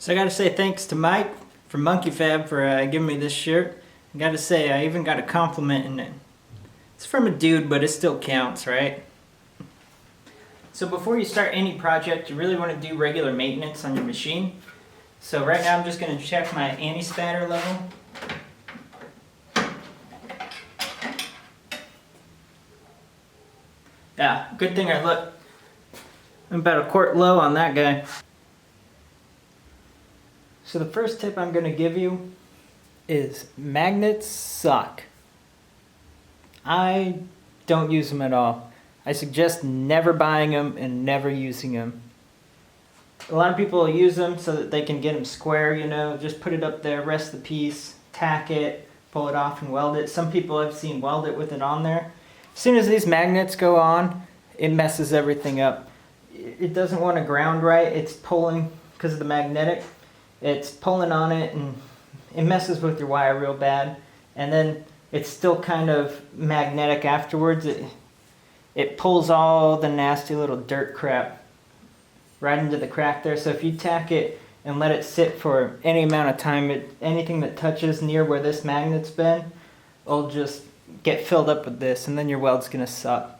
So I gotta say thanks to Mike from Monkey Fab for giving me this shirt. I gotta say I even got a compliment in it. It's from a dude, but it still counts, right? So before you start any project, you really want to do regular maintenance on your machine. So right now I'm just going to check my anti-spatter level. Yeah, good thing I looked. I'm about a quart low on that guy. So the first tip I'm going to give you is magnets suck. I don't use them at all. I suggest never buying them and never using them. A lot of people use them so that they can get them square, you know, just put it up there, rest the piece, tack it, pull it off and weld it. Some people I've seen weld it with it on there. As soon as these magnets go on, it messes everything up. It doesn't want to ground right. It's pulling, because of the magnetic, it's pulling on it and it messes with your wire real bad. And then it's still kind of magnetic afterwards. It pulls all the nasty little dirt crap right into the crack there. So if you tack it and let it sit for any amount of time, anything that touches near where this magnet's been will just get filled up with this, and then your weld's gonna suck.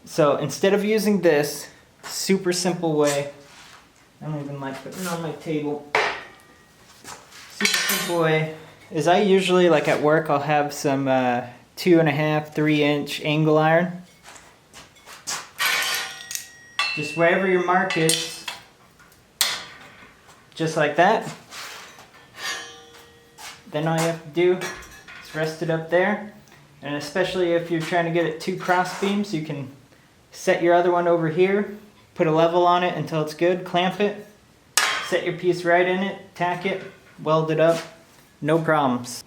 So instead of using this super simple way, I don't even like putting it on my table. Super simple way is I usually, like at work, I'll have some 2.5, 3-inch angle iron. Just wherever your mark is, just like that. Then all you have to do is rest it up there. And especially if you're trying to get it 2 cross beams, you can set your other one over here, put a level on it until it's good, clamp it, set your piece right in it, tack it, weld it up, no problems.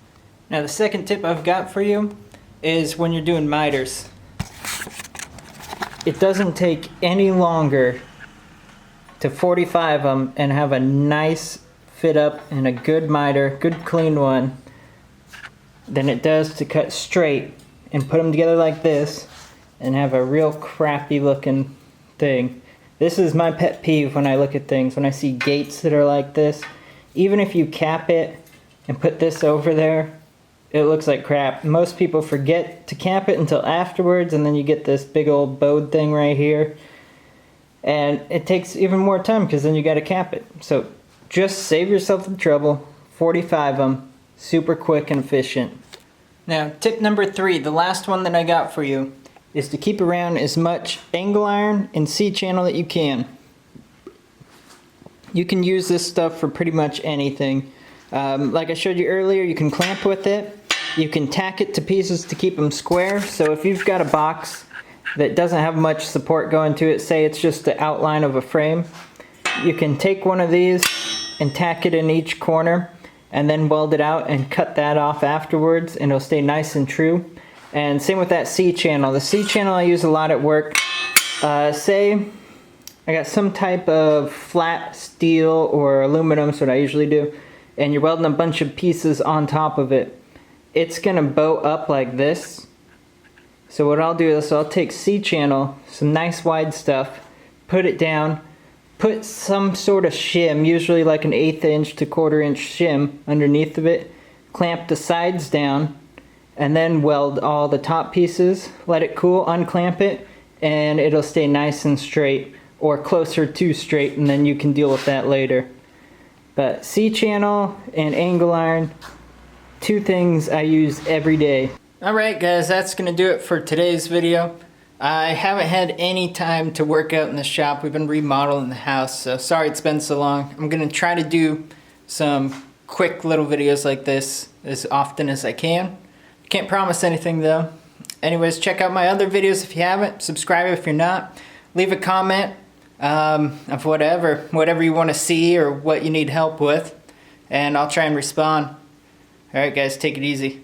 Now the second tip I've got for you is when you're doing miters. It doesn't take any longer to 45 them and have a nice fit up and a good miter, good clean one, than it does to cut straight and put them together like this and have a real crappy looking thing. This is my pet peeve when I look at things, when I see gates that are like this. Even if you cap it and put this over there, it looks like crap. Most people forget to cap it until afterwards, and then you get this big old bowed thing right here. And it takes even more time because then you got to cap it. So just save yourself the trouble. 45 them, super quick and efficient. Now tip number 3, the last one that I got for you, is to keep around as much angle iron and C-channel that you can. You can use this stuff for pretty much anything. Like I showed you earlier, you can clamp with it. You can tack it to pieces to keep them square. So if you've got a box that doesn't have much support going to it, say it's just the outline of a frame, you can take one of these and tack it in each corner and then weld it out and cut that off afterwards, and it'll stay nice and true. And same with that C-channel. The C-channel I use a lot at work. Say I got some type of flat steel or aluminum, that's what I usually do, and you're welding a bunch of pieces on top of it. It's gonna bow up like this. So what I'll do is I'll take C-channel, some nice wide stuff, put it down, put some sort of shim, usually like an 1/8 inch to 1/4 inch shim underneath of it, clamp the sides down, and then weld all the top pieces, let it cool, unclamp it, and it'll stay nice and straight, or closer to straight, and then you can deal with that later. But C-channel and angle iron, 2 things I use every day. Alright guys, that's going to do it for today's video. I haven't had any time to work out in the shop. We've been remodeling the house, so sorry it's been so long. I'm going to try to do some quick little videos like this as often as I can. Can't promise anything though. Anyways, check out my other videos if you haven't. Subscribe if you're not. Leave a comment of whatever you want to see or what you need help with, and I'll try and respond. Alright guys, take it easy.